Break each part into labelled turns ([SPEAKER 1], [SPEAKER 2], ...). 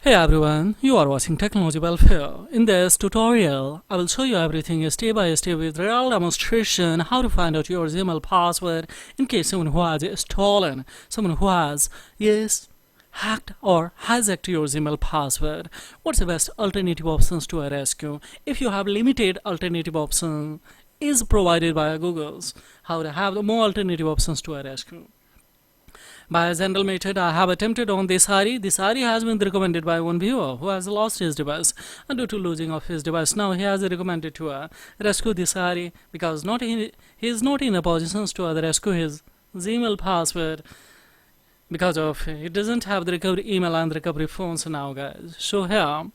[SPEAKER 1] Hey everyone, you are watching Technology Welfare. In this tutorial, I will show you everything step by step with real demonstration how to find out your Gmail password in case someone who has stolen, someone who has, hacked or hijacked your Gmail password. What's the best alternative options to a rescue? If you have limited alternative option is provided by Google's, how to have the more alternative options to a rescue. By a general method, I have attempted on this Hari. This Hari has been recommended by one viewer who has lost his device, and due to losing of his device, now he has recommended to rescue this Hari because he is not in a position to rescue his Gmail password because of he doesn't have the recovery email and recovery phones now, guys. So here,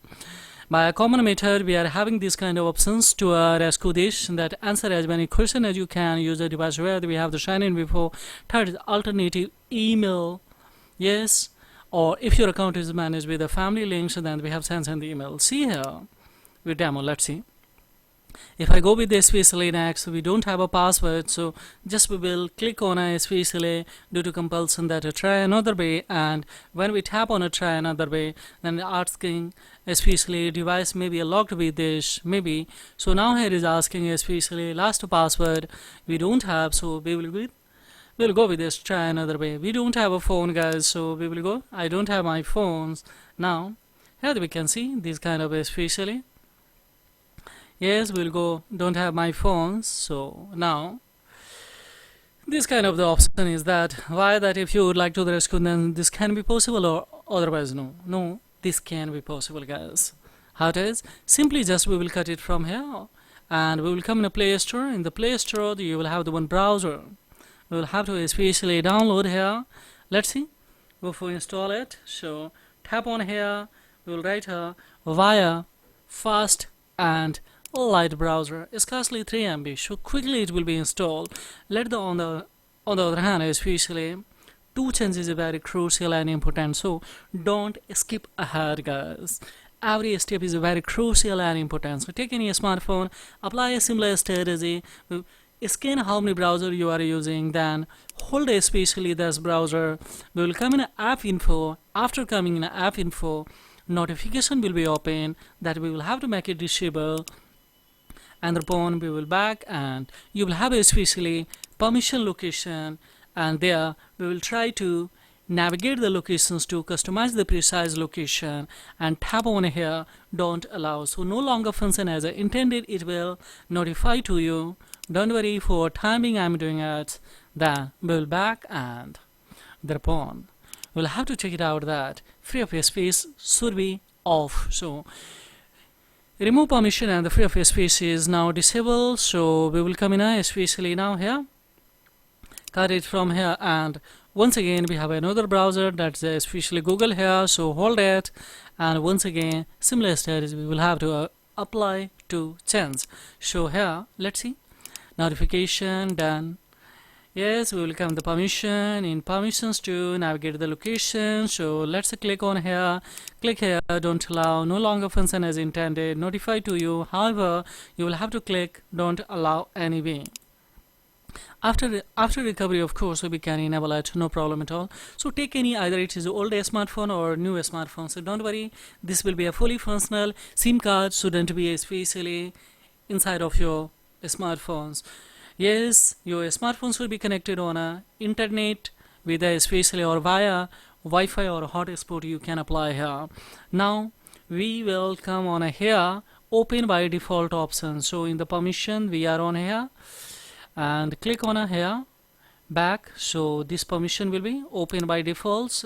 [SPEAKER 1] by a common method, we are having these kind of options to rescue this, that answer as many questions as you can. Use the device where we have the sign in before. Third is alternative email, yes, or if your account is managed with the family links, then we have sent the email. See here, we demo. Let's see. If I go with the especially next, we don't have a password, so just we will click on a especially due to compulsion that try another way, and when we tap on a try another way, then asking especially device may be locked with this maybe. So now here is asking especially last password we don't have, so we'll go with this try another way. We don't have a phone, guys, so we will go. I don't have my phones. Now here we can see this kind of especially. Yes, we'll go don't have my phones. So now this kind of the option is that why that if you would like to the rescue, then this can be possible, or otherwise no, this can be possible, guys. How it is? Simply just we will cut it from here and we will come in a Play Store. In the Play Store you will have the one browser. We will have to especially download here. Let's see, go for install it. So tap on here, we will write here via fast and light browser. Scarcely 3 MB, so quickly it will be installed. On the other hand, especially two changes are very crucial and important, so don't skip ahead, guys. Every step is very crucial and important. So take any smartphone, apply a similar strategy, scan how many browser you are using, then hold especially this browser. We will come in app info. After coming in app info, notification will be open that we will have to make it disable, and upon we will back and you will have especially permission location, and there we will try to navigate the locations to customize the precise location and tap on here don't allow, so no longer function as intended. It will notify to you. Don't worry, for timing I'm doing it. Then we will back and thereupon we'll have to check it out that free of space should be off. So remove permission and the free of space is now disabled, so we will come in especially now here, cut it from here, and once again we have another browser that's especially Google here, so hold it, and once again similar strategy we will have to apply to change. So here let's see, notification done. Yes, we will come the permission in permissions to navigate the location. So let's click on here, click here, don't allow, no longer function as intended, notify to you. However, you will have to click don't allow anyway. After recovery, of course, we can enable it, no problem at all. So take any, either it is old smartphone or new smartphone, so don't worry, this will be a fully functional. SIM card shouldn't be especially inside of your smartphones. Yes, your smartphone should be connected on a internet with a especially or via Wi-Fi or hotspot you can apply here. Now we will come on here open by default option. So in the permission we are on here and click on here back, so this permission will be open by defaults.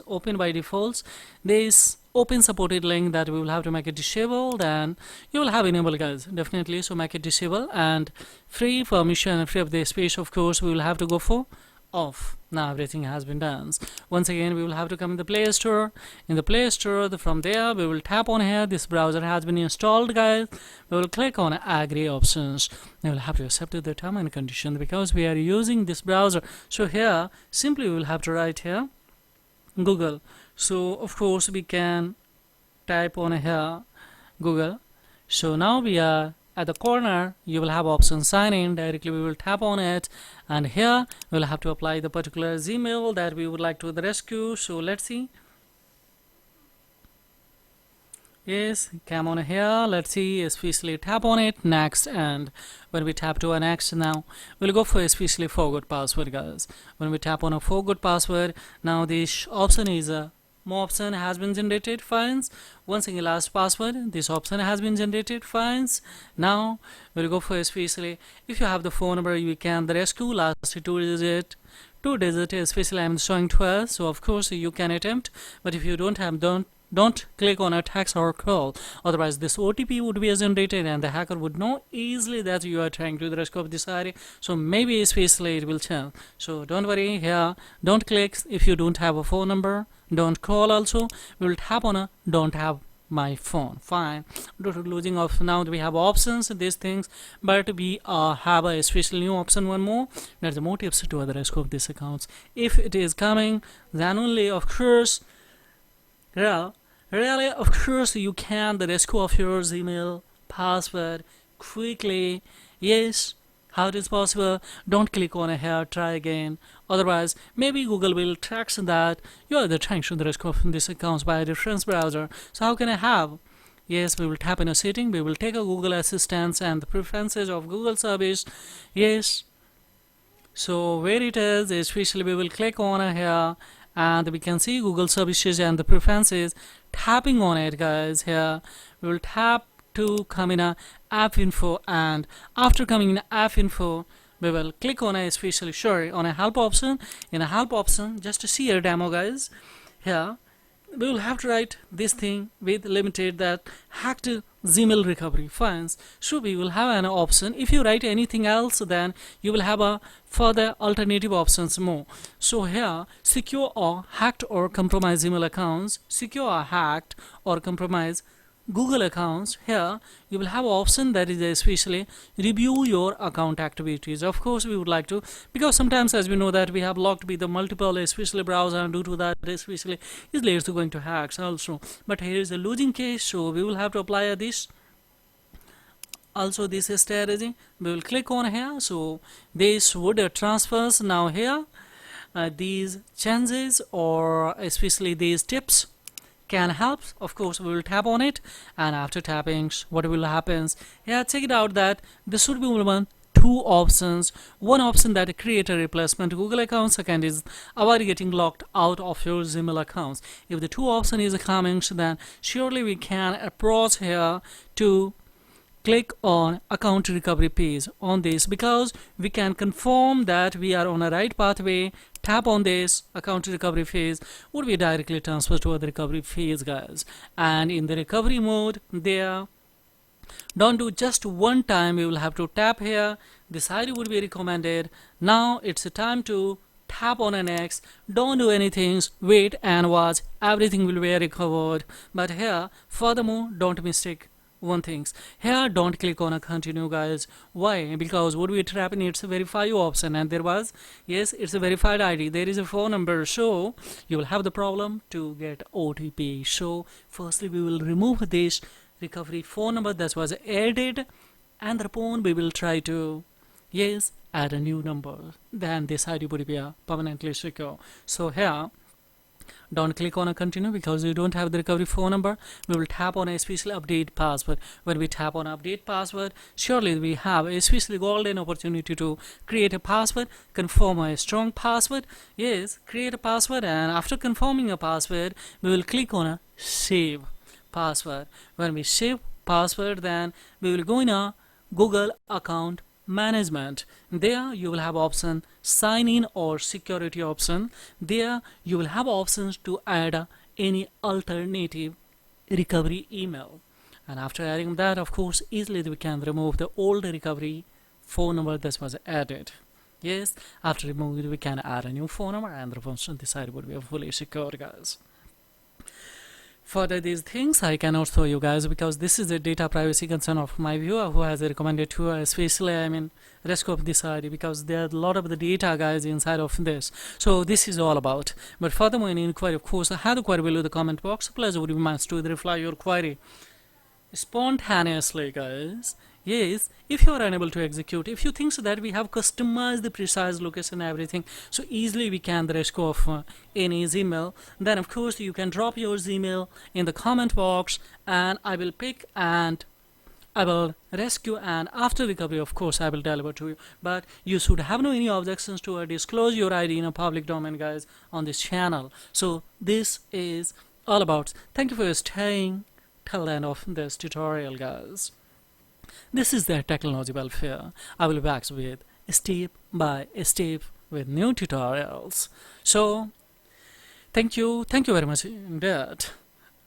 [SPEAKER 1] This open supported link that we will have to make it disabled, and you will have enabled, guys, definitely. So make it disable, and free permission, free of the space, of course we will have to go for off. Now everything has been done. Once again we will have to come in the Play Store. In the Play Store, from there we will tap on here, this browser has been installed, guys. We will click on agree options. We will have to accept the term and condition because we are using this browser. So here simply we will have to write here Google. So of course we can type on here Google. So now we are at the corner, you will have option sign in. Directly we will tap on it, and here we will have to apply the particular Gmail that we would like to rescue. So let's see, Yes, come on here. Let's see, especially tap on it next, and when we tap to a next, now we'll go for especially forgot password, guys. When we tap on a forgot password, now this option is a more option has been generated finds one single last password. This option has been generated finds. Now we'll go for especially if you have the phone number, you can the rescue last two digit especially I'm showing 12, so of course you can attempt, but if you don't have, don't click on a text or call, otherwise this OTP would be generated and the hacker would know easily that you are trying to the rescue of this area, so maybe especially it will change. So don't worry here, don't click if you don't have a phone number, don't call also. We will tap on a don't have my phone, fine. Due to losing of now we have options these things, but we have a special new option one more, that's the more tips to the rescue of these accounts. If it is coming, then only of course really of course you can the rescue of your email password quickly. Yes, how it is possible? Don't click on a here, try again, otherwise maybe Google will track that you are the trying to the rescue of this accounts by a reference browser. So how can I have? Yes, we will tap in a setting, we will take a Google Assistant and the preferences of Google service. Yes, so where it is, especially we will click on here and we can see Google services and the preferences. Tapping on it, guys, here we will tap to come in a app info, and after coming in app info we will click on a especially on a help option. In a help option, just to see a demo, guys, here we will have to write this thing with limited that hacked Gmail recovery files. So we will have an option. If you write anything else, then you will have a further alternative options more. So here, secure or hacked or compromised email accounts, secure or hacked or compromised Google accounts. Here you will have an option that is especially review your account activities. Of course we would like to, because sometimes as we know that we have locked with the multiple especially browser, and due to that especially easily it's going to hacks also. But here is a losing case, so we will have to apply this also this strategy. We will click on here, so this would transfers. Now here these changes or especially these tips can help. Of course we will tap on it, and after tapping what will happens here, check it out that this should be two options. One option that create a replacement Google account, second is avoid getting locked out of your Gmail accounts. If the two option is coming, then surely we can approach here to click on account recovery page on this, because we can confirm that we are on a right pathway. Tap on this account recovery phase would be directly transferred to the recovery phase, guys. And in the recovery mode there, don't do just one time, we will have to tap here. This ID would be recommended. Now it's a time to tap on a next. Don't do anything, wait and watch, everything will be recovered. But here furthermore, don't mistake one things here, don't click on a continue, guys. Why? Because what we trap in, it's a verify option, and there was, yes, it's a verified ID, there is a phone number, so you will have the problem to get OTP. So firstly we will remove this recovery phone number that was added, and thereupon we will try to, yes, add a new number, then this ID would be permanently secure. So here don't click on a continue because you don't have the recovery phone number. We will tap on a especially update password. When we tap on update password, surely we have a especially golden opportunity to create a password, confirm a strong password. Yes, create a password, and after confirming a password we will click on a save password. When we save password, then we will go in a Google account management. There you will have option sign in or security option. There you will have options to add any alternative recovery email, and after adding that, of course, easily we can remove the old recovery phone number that was added. Yes, after removing it, we can add a new phone number, and the function decided would be fully secure, guys. Further these things I cannot show you guys because this is the data privacy concern of my viewer who has recommended to especially rescue of this ID, because there are a lot of the data, guys, inside of this. So this is all about. But furthermore, any inquiry, of course, I have the query below the comment box. Please would be nice to reply your query spontaneously, guys. Yes, if you are unable to execute, if you think so that we have customized the precise location and everything, so easily we can the rescue of any Gmail, then of course you can drop your Gmail in the comment box, and I will pick and I will rescue, and after recovery of course I will deliver to you. But you should have no any objections to disclose your ID in a public domain, guys, on this channel. So this is all about. Thank you for staying till the end of this tutorial, guys. This is the technology welfare. I will be back with step by step with new tutorials. So thank you very much indeed,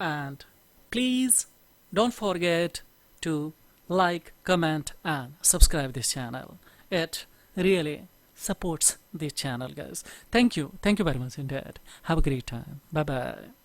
[SPEAKER 1] and please don't forget to like, comment and subscribe this channel. It really supports this channel, guys. Thank you very much indeed. Have a great time. Bye bye.